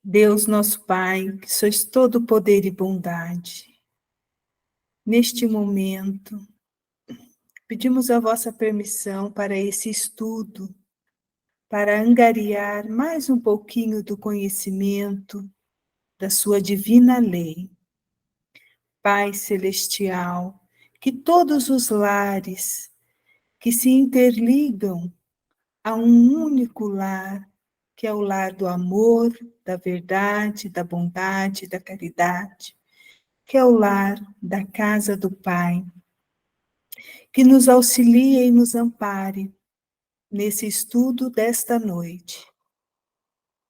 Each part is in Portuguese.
Deus nosso Pai, que sois todo poder e bondade, neste momento, pedimos a vossa permissão para esse estudo, para angariar mais um pouquinho do conhecimento da sua divina lei. Pai Celestial, que todos os lares que se interligam a um único lar, que é o lar do amor, da verdade, da bondade, da caridade, que é o lar da casa do Pai, que nos auxilie e nos ampare nesse estudo desta noite,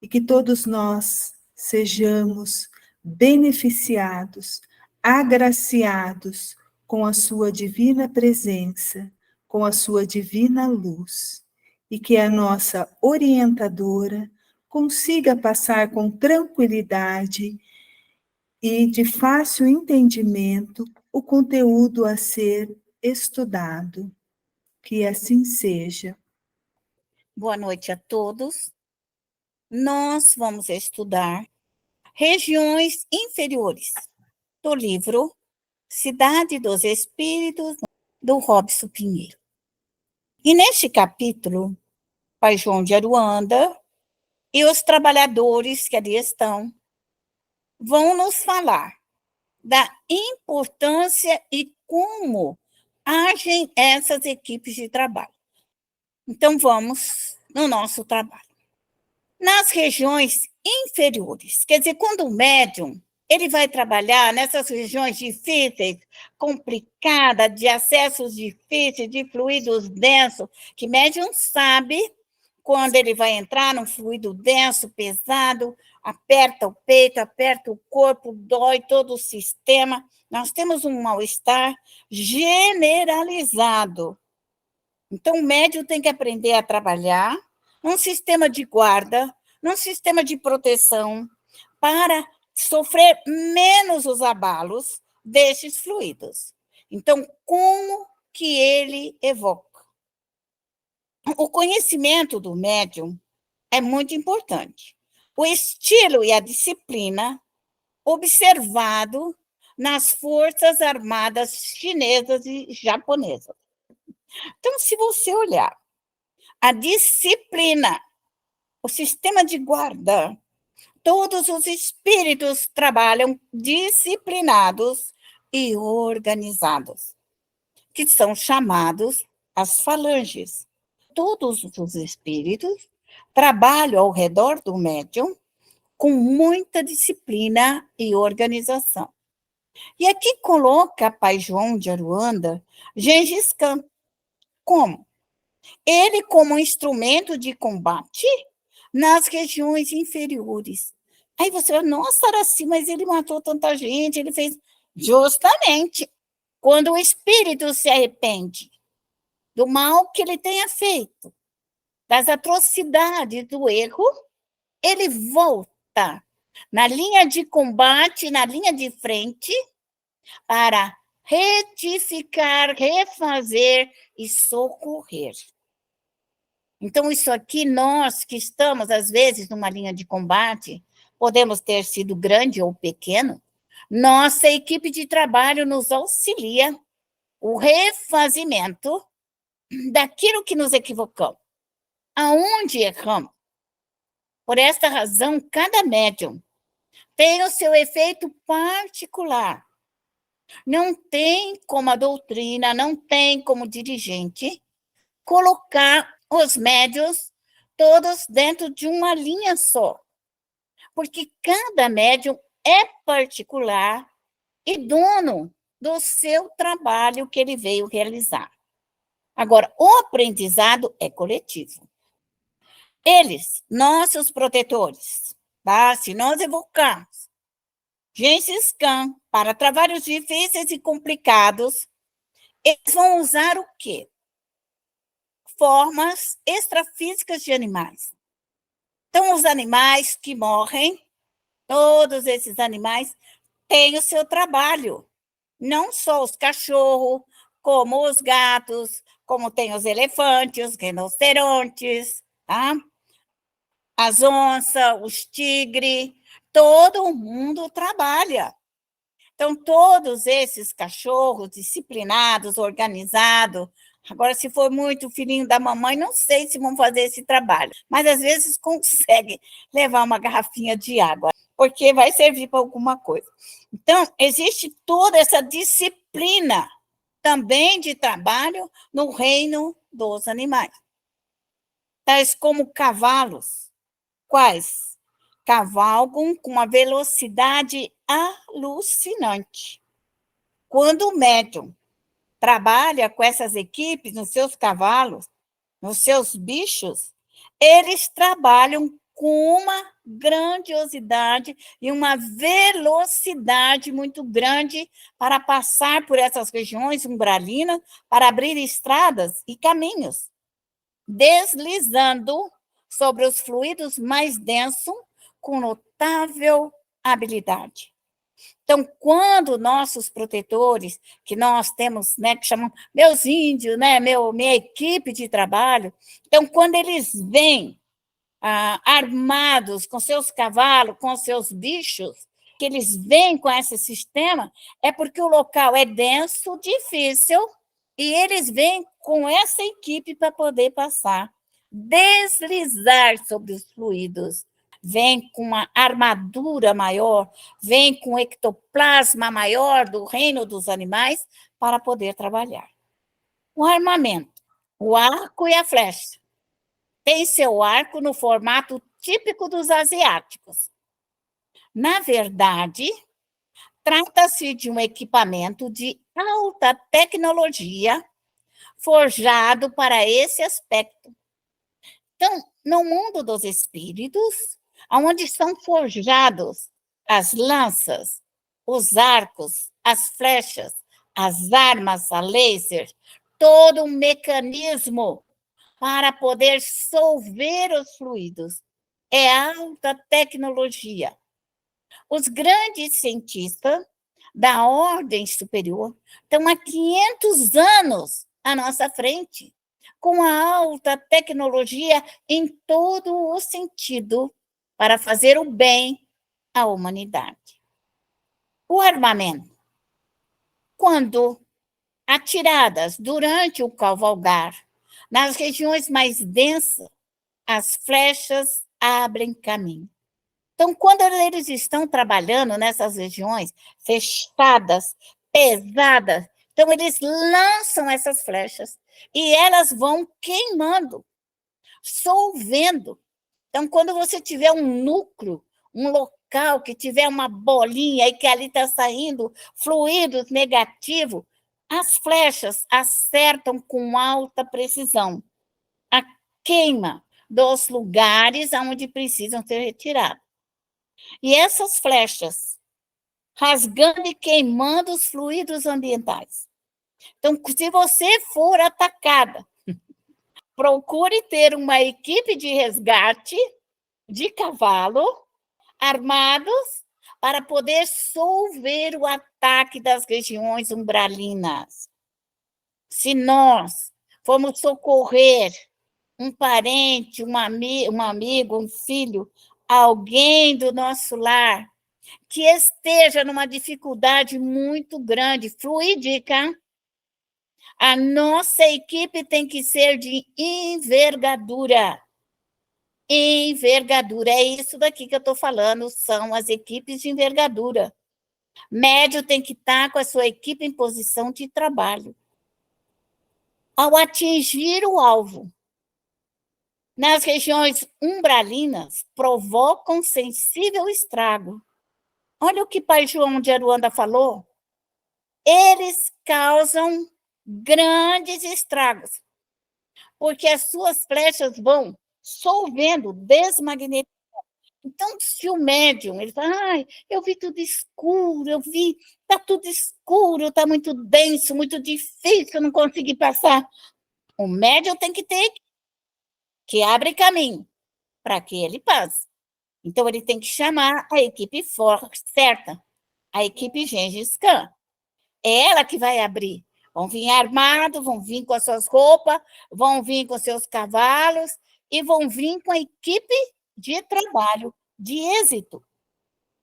e que todos nós sejamos beneficiados, agraciados com a sua divina presença, com a sua divina luz, e que a nossa orientadora consiga passar com tranquilidade e de fácil entendimento o conteúdo a ser estudado. Que assim seja. Boa noite a todos. Nós vamos estudar regiões inferiores do livro Cidade dos Espíritos, do Robson Pinheiro. E neste capítulo, Pai João de Aruanda e os trabalhadores que ali estão vão nos falar da importância e como agem essas equipes de trabalho. Então, vamos no nosso trabalho. Nas regiões inferiores, quer dizer, quando o médium ele vai trabalhar nessas regiões difíceis, complicadas, de acessos difíceis, de fluidos densos, que médium sabe quando ele vai entrar num fluido denso, pesado, aperta o peito, aperta o corpo, dói todo o sistema. Nós temos um mal-estar generalizado. Então, o médium tem que aprender a trabalhar num sistema de guarda, num sistema de proteção, para sofrer menos os abalos desses fluidos. Então, como que ele evoca? O conhecimento do médium é muito importante. O estilo e a disciplina observado nas Forças Armadas chinesas e japonesas. Então, se você olhar a disciplina, o sistema de guarda, todos os espíritos trabalham disciplinados e organizados, que são chamados as falanges. Todos os espíritos trabalham ao redor do médium com muita disciplina e organização. E aqui coloca Pai João de Aruanda Gengis Khan. Como? Ele como instrumento de combate nas regiões inferiores. Aí você vai, nossa, Araci, mas ele matou tanta gente, ele fez... Justamente, quando o espírito se arrepende do mal que ele tenha feito, das atrocidades do erro, ele volta na linha de combate, na linha de frente, para retificar, refazer e socorrer. Então, isso aqui, nós que estamos, às vezes, numa linha de combate, podemos ter sido grande ou pequeno, nossa equipe de trabalho nos auxilia o refazimento daquilo que nos equivocamos, aonde erramos. Por esta razão, cada médium tem o seu efeito particular. Não tem como a doutrina, não tem como dirigente colocar os médiuns todos dentro de uma linha só, porque cada médium é particular e dono do seu trabalho que ele veio realizar. Agora, o aprendizado é coletivo. Eles, nossos protetores, tá? Se nós evocarmos Gengis Khan para trabalhos difíceis e complicados, eles vão usar o quê? Formas extrafísicas de animais. Então, os animais que morrem, todos esses animais têm o seu trabalho. Não só os cachorros, como os gatos, como tem os elefantes, os rinocerontes, tá? As onças, os tigres, todo mundo trabalha. Então, todos esses cachorros disciplinados, organizados, agora, se for muito filhinho da mamãe, não sei se vão fazer esse trabalho, mas às vezes conseguem levar uma garrafinha de água, porque vai servir para alguma coisa. Então, existe toda essa disciplina também de trabalho no reino dos animais, tais como cavalos. Quais? Cavalgam com uma velocidade alucinante. Quando o médium trabalha com essas equipes, nos seus cavalos, nos seus bichos, eles trabalham com uma grandiosidade e uma velocidade muito grande para passar por essas regiões umbralinas, para abrir estradas e caminhos, deslizando sobre os fluidos mais densos com notável habilidade. Então, quando nossos protetores, que nós temos, né, que chamam meus índios, né, minha equipe de trabalho, então, quando eles vêm armados com seus cavalos, com seus bichos, que eles vêm com esse sistema, é porque o local é denso, difícil, e eles vêm com essa equipe para poder passar, deslizar sobre os fluidos. Vem com uma armadura maior, vem com ectoplasma maior do reino dos animais para poder trabalhar. O armamento, o arco e a flecha. Tem seu arco no formato típico dos asiáticos. Na verdade, trata-se de um equipamento de alta tecnologia forjado para esse aspecto. Então, no mundo dos espíritos, onde são forjados as lanças, os arcos, as flechas, as armas a laser, todo um mecanismo para poder solver os fluidos. É alta tecnologia. Os grandes cientistas da ordem superior estão há 500 anos à nossa frente, com a alta tecnologia em todo o sentido para fazer o bem à humanidade. O armamento. Quando atiradas durante o cavalgar, nas regiões mais densas, as flechas abrem caminho. Então, quando eles estão trabalhando nessas regiões fechadas, pesadas, então eles lançam essas flechas e elas vão queimando, solvendo. Então, quando você tiver um núcleo, um local que tiver uma bolinha e que ali está saindo fluidos negativos, as flechas acertam com alta precisão a queima dos lugares onde precisam ser retirados. E essas flechas, rasgando e queimando os fluidos ambientais. Então, se você for atacada, procure ter uma equipe de resgate de cavalo armados para poder solver o ataque das regiões umbralinas. Se nós formos socorrer um parente, um amigo, um filho, alguém do nosso lar que esteja numa dificuldade muito grande, fluídica, a nossa equipe tem que ser de envergadura. Envergadura, é isso daqui que eu estou falando, são as equipes de envergadura. Médio tem que estar com a sua equipe em posição de trabalho. Ao atingir o alvo, nas regiões umbralinas, provocam sensível estrago. Olha o que Pai João de Aruanda falou. Eles causam grandes estragos, porque as suas flechas vão solvendo, desmagnetizando. Então, se o médium, ele fala, eu vi tudo escuro, está tudo escuro, está muito denso, muito difícil, eu não consegui passar. O médium tem que ter que abre caminho para que ele passe. Então, ele tem que chamar a equipe certa, a equipe Gengis Khan. É ela que vai abrir. Vão vir armados, vão vir com as suas roupas, vão vir com seus cavalos e vão vir com a equipe de trabalho, de êxito.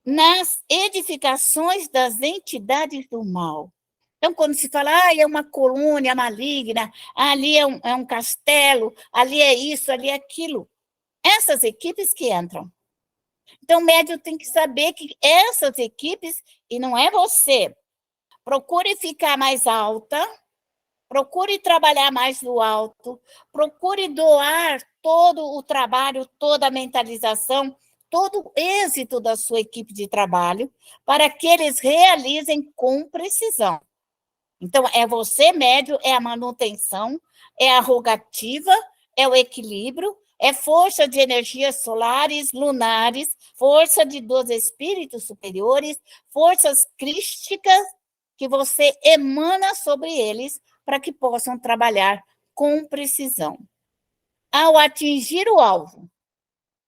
nas edificações das entidades do mal. Então, quando se fala, é uma colônia maligna, ali é um castelo, ali é isso, ali é aquilo. Essas equipes que entram. Então, o médium tem que saber que essas equipes, e não é você, procure ficar mais alta, procure trabalhar mais no alto, procure doar todo o trabalho, toda a mentalização, todo o êxito da sua equipe de trabalho, para que eles realizem com precisão. Então, é você, médio, é a manutenção, é a rogativa, é o equilíbrio, é força de energias solares, lunares, força dos espíritos superiores, forças crísticas que você emana sobre eles para que possam trabalhar com precisão. Ao atingir o alvo,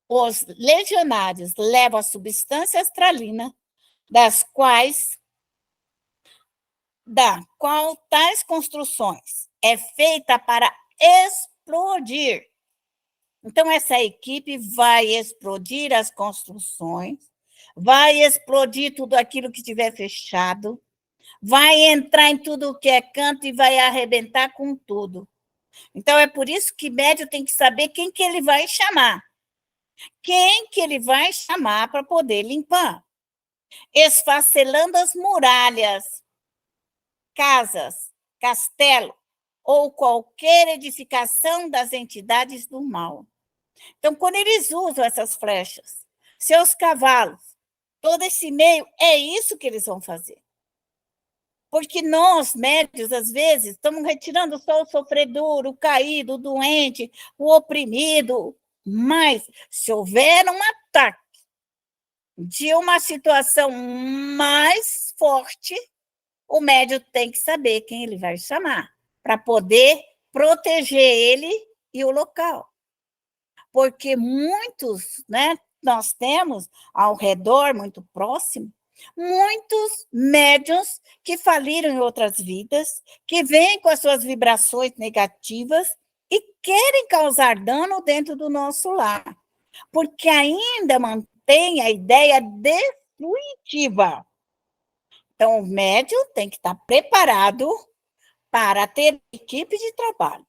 os legionários levam a substância astralina, da qual tais construções é feita para explodir. Então, essa equipe vai explodir as construções, vai explodir tudo aquilo que tiver fechado, vai entrar em tudo que é canto e vai arrebentar com tudo. Então, é por isso que médium tem que saber quem que ele vai chamar. Quem que ele vai chamar para poder limpar. Esfacelando as muralhas, casas, castelo ou qualquer edificação das entidades do mal. Então, quando eles usam essas flechas, seus cavalos, todo esse meio, é isso que eles vão fazer. Porque nós, médios, às vezes, estamos retirando só o sofredor, o caído, o doente, o oprimido. Mas, se houver um ataque de uma situação mais forte, o médium tem que saber quem ele vai chamar, para poder proteger ele e o local. Porque muitos, né, nós temos ao redor, muito próximo, muitos médiuns que faliram em outras vidas, que vêm com as suas vibrações negativas e querem causar dano dentro do nosso lar, porque ainda mantém a ideia destrutiva. Então, o médium tem que estar preparado para ter equipe de trabalho.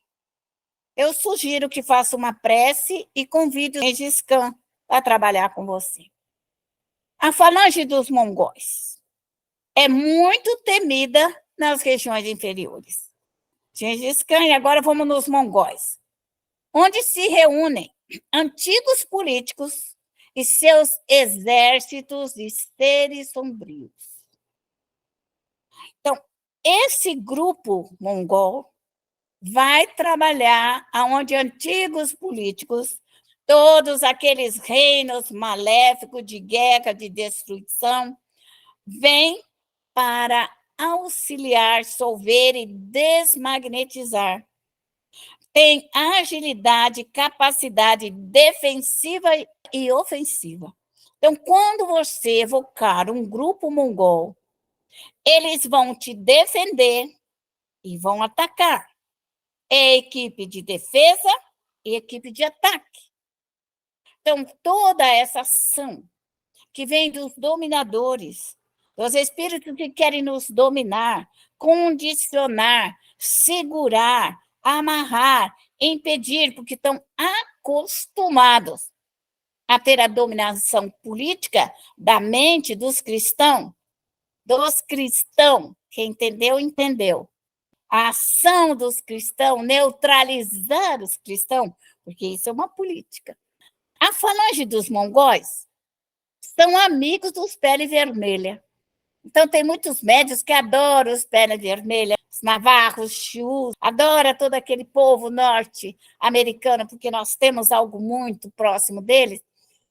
Eu sugiro que faça uma prece e convide o Gengis Khan a trabalhar com você. A falange dos mongóis é muito temida nas regiões inferiores. Gengis Khan, e agora vamos nos mongóis, onde se reúnem antigos políticos e seus exércitos de seres sombrios. Então, esse grupo mongol vai trabalhar aonde antigos políticos, todos aqueles reinos maléficos de guerra, de destruição, vêm para auxiliar, solver e desmagnetizar. Tem agilidade, capacidade defensiva e ofensiva. Então, quando você evocar um grupo mongol, eles vão te defender e vão atacar. É equipe de defesa e equipe de ataque. Então, toda essa ação que vem dos dominadores, dos espíritos que querem nos dominar, condicionar, segurar, amarrar, impedir, porque estão acostumados a ter a dominação política da mente dos cristãos. Quem entendeu, entendeu. A ação dos cristãos, neutralizar os cristãos, porque isso é uma política. A falange dos mongóis são amigos dos pele vermelha. Então, tem muitos médios que adoram os pele vermelha, os navarros, xiús, adora todo aquele povo norte-americano, porque nós temos algo muito próximo deles.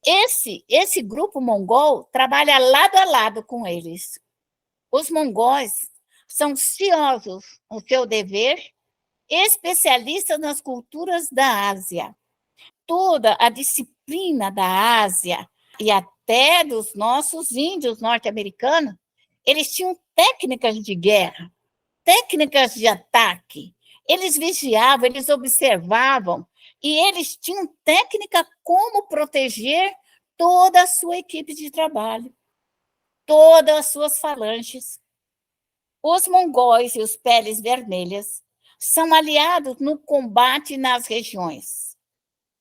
Esse grupo mongol trabalha lado a lado com eles. Os mongóis são ciosos no seu dever, especialistas nas culturas da Ásia. Toda a disciplina da Ásia e até dos nossos índios norte-americanos, eles tinham técnicas de guerra, técnicas de ataque. Eles vigiavam, eles observavam, e eles tinham técnica como proteger toda a sua equipe de trabalho. todas as suas falanges. Os mongóis e os peles vermelhas são aliados no combate nas regiões.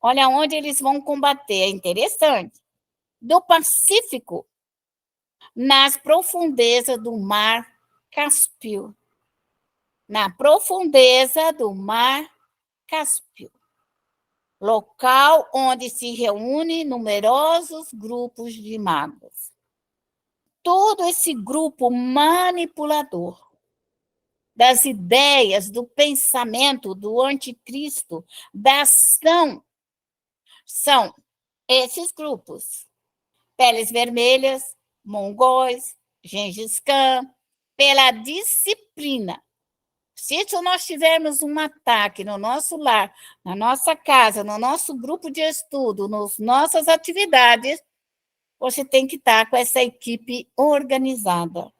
Olha onde eles vão combater, é interessante. Do Pacífico, nas profundezas do Mar Cáspio. Na profundeza do Mar Cáspio. Local onde se reúnem numerosos grupos de magos. Todo esse grupo manipulador das ideias, do pensamento do anticristo, da ação, são esses grupos. Peles vermelhas, mongóis, Gengis Khan, pela disciplina. Se nós tivermos um ataque no nosso lar, na nossa casa, no nosso grupo de estudo, nas nossas atividades, você tem que estar com essa equipe organizada.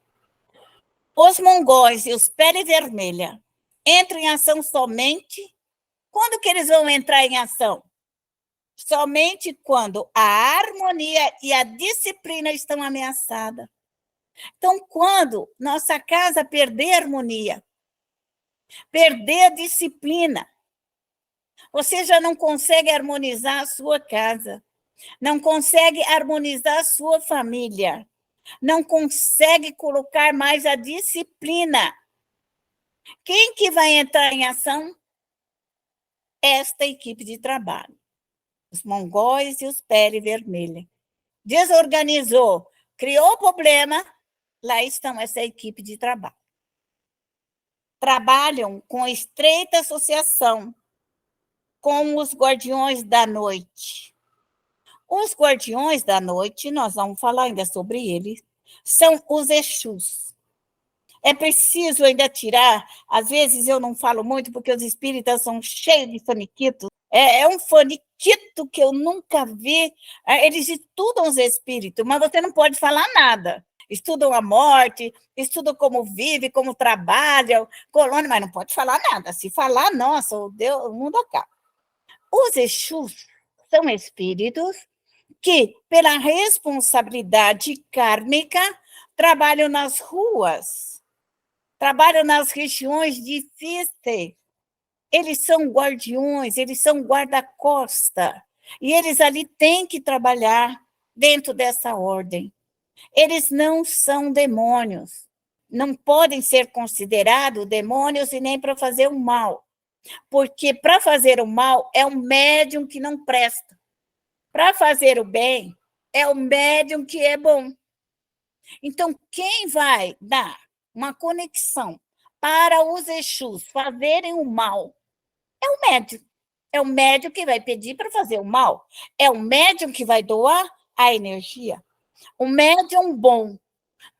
Os mongóis e os pele vermelha entram em ação somente quando que eles vão entrar em ação? Somente quando a harmonia e a disciplina estão ameaçadas. Então, quando nossa casa perder a harmonia, perder a disciplina, você já não consegue harmonizar a sua casa, não consegue harmonizar a sua família, não consegue colocar mais a disciplina. Quem que vai entrar em ação? Esta equipe de trabalho. Os mongóis e os pele vermelha. Desorganizou, criou problema, lá estão essa equipe de trabalho. Trabalham com estreita associação com os guardiões da noite. Os guardiões da noite, nós vamos falar ainda sobre eles, são os Exus. É preciso ainda tirar, às vezes eu não falo muito, porque os espíritas são cheios de faniquito. É um faniquito que eu nunca vi. Eles estudam os espíritos, mas você não pode falar nada. Estudam a morte, estudam como vive, como trabalham, colônia, mas não pode falar nada. Se falar, nossa, o mundo acaba. Os Exus são espíritos que, pela responsabilidade kármica, trabalham nas ruas, trabalham nas regiões difíceis. Eles são guardiões, eles são guarda-costa, e eles ali têm que trabalhar dentro dessa ordem. Eles não são demônios, não podem ser considerados demônios e nem para fazer o mal, porque para fazer o mal é um médium que não presta. Para fazer o bem é o médium que é bom. Então, quem vai dar uma conexão para os Exus fazerem o mal é o médium. É o médium que vai pedir para fazer o mal. É o médium que vai doar a energia. O médium bom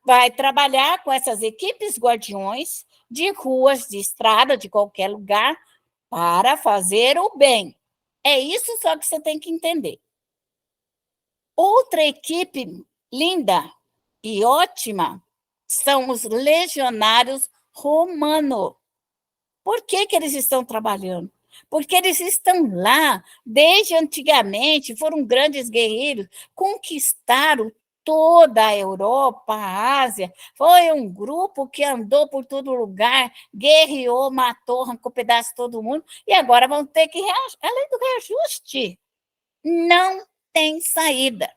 vai trabalhar com essas equipes guardiões de ruas, de estrada, de qualquer lugar, para fazer o bem. É isso só que você tem que entender. Outra equipe linda e ótima são os legionários romanos. Por que eles estão trabalhando? Porque eles estão lá desde antigamente, foram grandes guerreiros, conquistaram toda a Europa, a Ásia. Foi um grupo que andou por todo lugar, guerreou, matou, arrancou pedaço de todo mundo, e agora vão ter que reagir. Além do reajuste, não tem saída.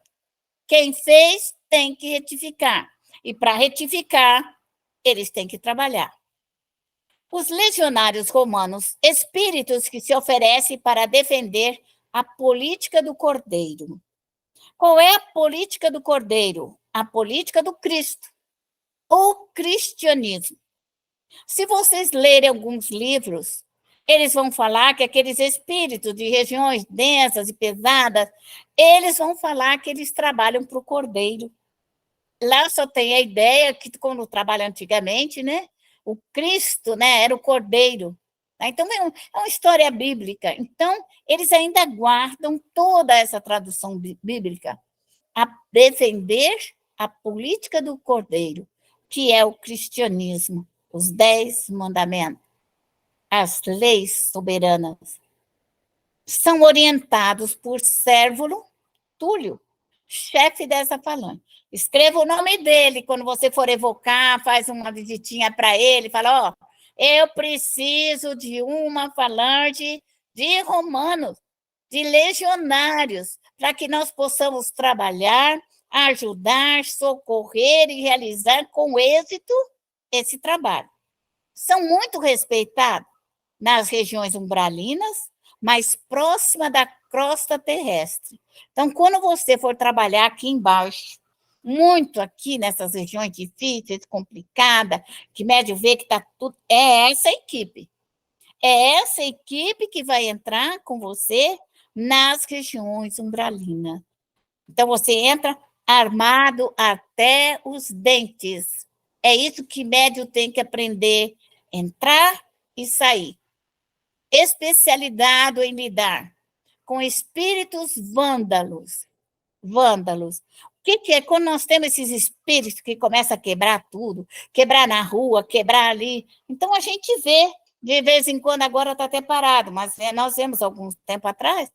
Quem fez tem que retificar. E para retificar, eles têm que trabalhar. Os legionários romanos, espíritos que se oferecem para defender a política do Cordeiro. Qual é a política do Cordeiro? A política do Cristo, o cristianismo. Se vocês lerem alguns livros, eles vão falar que aqueles espíritos de regiões densas e pesadas, eles vão falar que eles trabalham para o Cordeiro. Lá só tem a ideia que, quando trabalha antigamente, né? O Cristo, né, era o Cordeiro. Então, é uma história bíblica. Então, eles ainda guardam toda essa tradução bíblica a defender a política do Cordeiro, que é o cristianismo, os 10 mandamentos, as leis soberanas. São orientados por Sérvulo Túlio, chefe dessa falange. Escreva o nome dele quando você for evocar, faz uma visitinha para ele, fala, ó, eu preciso de uma falange de romanos, de legionários, para que nós possamos trabalhar, ajudar, socorrer e realizar com êxito esse trabalho. São muito respeitados nas regiões umbralinas, mais próxima da crosta terrestre. Então, quando você for trabalhar aqui embaixo, muito aqui nessas regiões difíceis, complicadas, que médio vê que está tudo, é essa equipe. É essa equipe que vai entrar com você nas regiões umbralinas. Então, você entra armado até os dentes. É isso que médio tem que aprender, entrar e sair. Especialidade em lidar com espíritos vândalos. Vândalos. O que é? Quando nós temos esses espíritos que começam a quebrar tudo, quebrar na rua, quebrar ali, então a gente vê, de vez em quando, agora está até parado, mas nós vemos algum tempo atrás,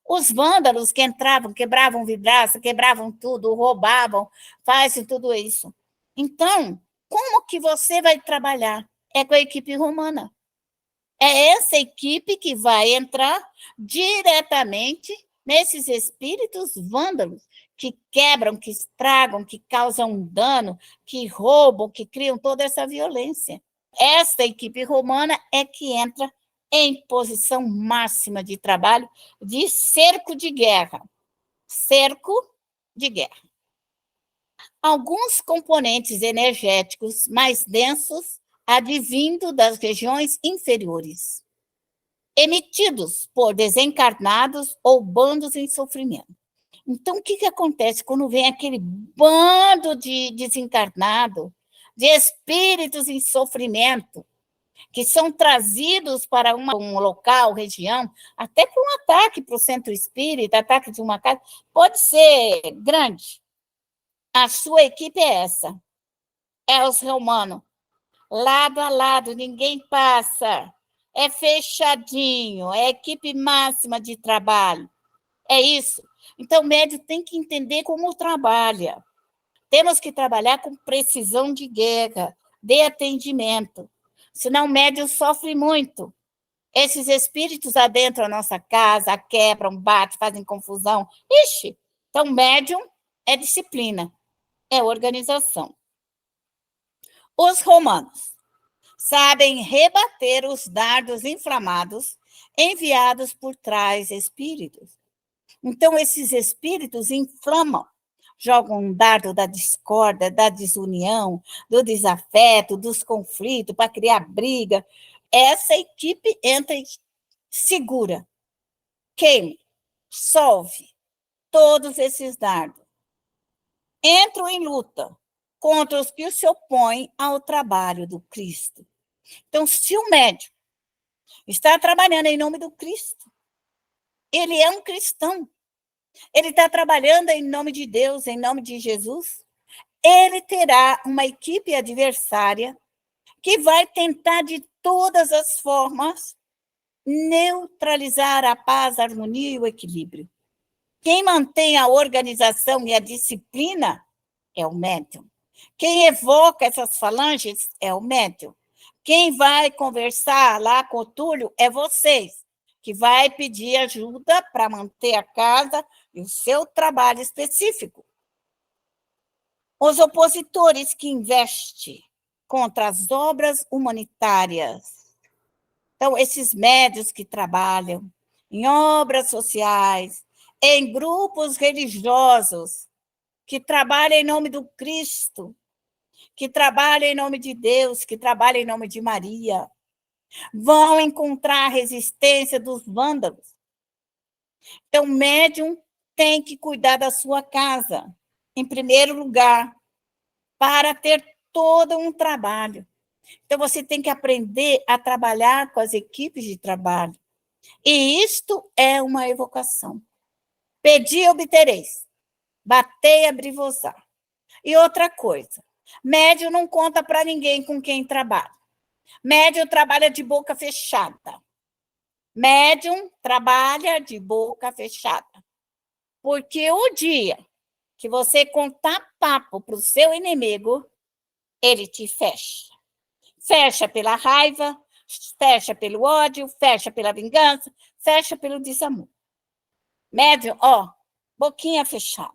os vândalos que entravam, quebravam vidraça, quebravam tudo, roubavam, fazem tudo isso. Então, como que você vai trabalhar? É com a equipe romana. É essa equipe que vai entrar diretamente nesses espíritos vândalos que quebram, que estragam, que causam dano, que roubam, que criam toda essa violência. Essa equipe romana é que entra em posição máxima de trabalho de cerco de guerra. Cerco de guerra. Alguns componentes energéticos mais densos advindo das regiões inferiores, emitidos por desencarnados ou bandos em sofrimento. Então, o que acontece quando vem aquele bando de desencarnado, de espíritos em sofrimento, que são trazidos para um local, região, até para um ataque para o centro espírita, ataque de uma casa, pode ser grande. A sua equipe é essa, é os romanos, lado a lado, ninguém passa, é fechadinho, é equipe máxima de trabalho, é isso. Então, o médium tem que entender como trabalha. Temos que trabalhar com precisão de guerra, de atendimento, senão o médium sofre muito. Esses espíritos adentram a nossa casa, quebram, batem, fazem confusão. Ixi, então médium é disciplina, é organização. Os romanos sabem rebater os dardos inflamados enviados por tais espíritos. Então, esses espíritos inflamam, jogam um dardo da discórdia, da desunião, do desafeto, dos conflitos, para criar briga. Essa equipe entra e segura, queima, solve todos esses dardos. Entram em luta contra os que se opõem ao trabalho do Cristo. Então, se o médium está trabalhando em nome do Cristo, ele é um cristão, ele está trabalhando em nome de Deus, em nome de Jesus, ele terá uma equipe adversária que vai tentar de todas as formas neutralizar a paz, a harmonia e o equilíbrio. Quem mantém a organização e a disciplina é o médium. Quem evoca essas falanges é o médium. Quem vai conversar lá com o Túlio é vocês, que vai pedir ajuda para manter a casa e o seu trabalho específico. Os opositores que investem contra as obras humanitárias. Então, esses médios que trabalham em obras sociais, em grupos religiosos, que trabalham em nome do Cristo, que trabalham em nome de Deus, que trabalham em nome de Maria, vão encontrar a resistência dos vândalos. Então, o médium tem que cuidar da sua casa, em primeiro lugar, para ter todo um trabalho. Então, você tem que aprender a trabalhar com as equipes de trabalho. E isto é uma evocação. Pedi, obtereis. Batei, abri-vos-á. E outra coisa, médium não conta para ninguém com quem trabalha. Médium trabalha de boca fechada. Médium trabalha de boca fechada. Porque o dia que você contar papo para o seu inimigo, ele te fecha. Fecha pela raiva, fecha pelo ódio, fecha pela vingança, fecha pelo desamor. Médium, ó, boquinha fechada.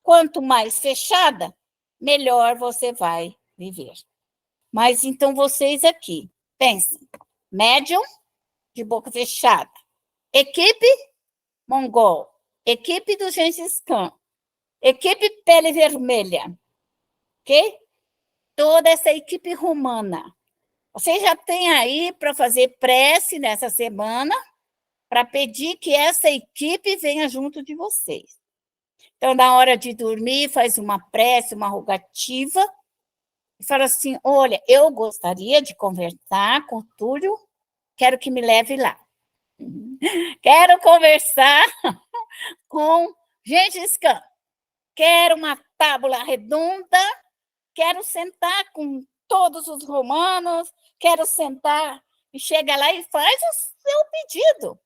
Quanto mais fechada, melhor você vai viver. Mas então vocês aqui, pensem, médium de boca fechada, equipe mongol, equipe do Gengis Khan, equipe pele vermelha, ok? Toda essa equipe romana. Vocês já têm aí para fazer prece nessa semana, para pedir que essa equipe venha junto de vocês. Então, na hora de dormir, faz uma prece, uma rogativa, e fala assim, olha, eu gostaria de conversar com o Túlio, quero que me leve lá. Quero conversar com Gengis Khan, quero uma tábua redonda, quero sentar com todos os romanos, quero sentar, e chega lá e faz o seu pedido.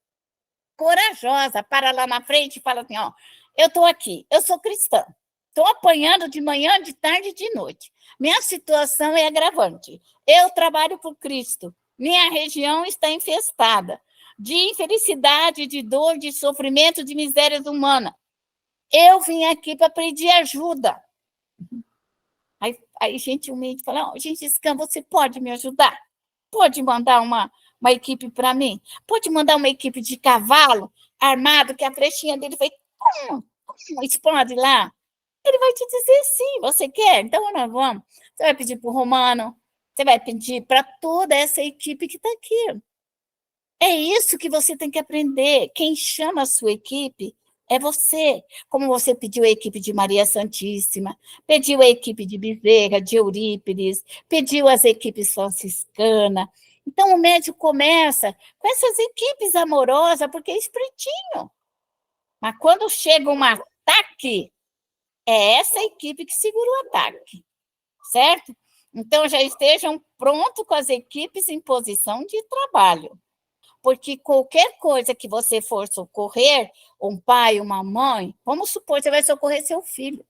Corajosa, para lá na frente e fala assim, ó, eu estou aqui, eu sou cristã, estou apanhando de manhã, de tarde e de noite. Minha situação é agravante. Eu trabalho por Cristo. Minha região está infestada de infelicidade, de dor, de sofrimento, de misérias humanas. Eu vim aqui para pedir ajuda. Aí gentilmente fala, oh, Gengis Khan, você pode me ajudar? Pode mandar uma equipe para mim? Pode mandar uma equipe de cavalo armado, que a flechinha dele vai explode lá? Ele vai te dizer sim, você quer? Então nós vamos. Você vai pedir para o Romano, você vai pedir para toda essa equipe que está aqui. É isso que você tem que aprender. Quem chama a sua equipe é você. Como você pediu a equipe de Maria Santíssima, pediu a equipe de Bezerra, de Eurípides, pediu as equipes franciscanas. Então, o médium começa com essas equipes amorosas, porque é espretinho. Mas quando chega um ataque, é essa equipe que segura o ataque, certo? Então, já estejam prontos com as equipes em posição de trabalho. Porque qualquer coisa que você for socorrer, um pai, uma mãe, vamos supor, você vai socorrer seu filho.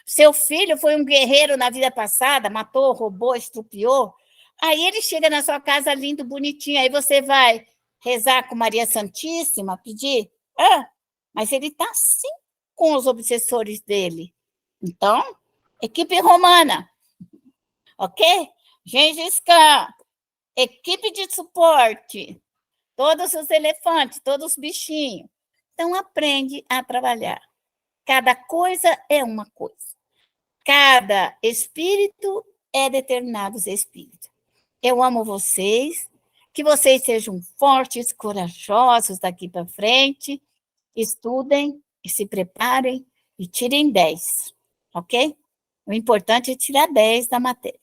Seu filho foi um guerreiro na vida passada, matou, roubou, estrupiou. Aí ele chega na sua casa lindo, bonitinho, aí você vai rezar com Maria Santíssima, pedir. Mas ele está sim com os obsessores dele. Então, equipe romana, ok? Gengis Khan, equipe de suporte, todos os elefantes, todos os bichinhos. Então, aprende a trabalhar. Cada coisa é uma coisa. Cada espírito é determinados espíritos. Eu amo vocês, que vocês sejam fortes, corajosos daqui para frente, estudem e se preparem e tirem 10, ok? O importante é tirar 10 da matéria.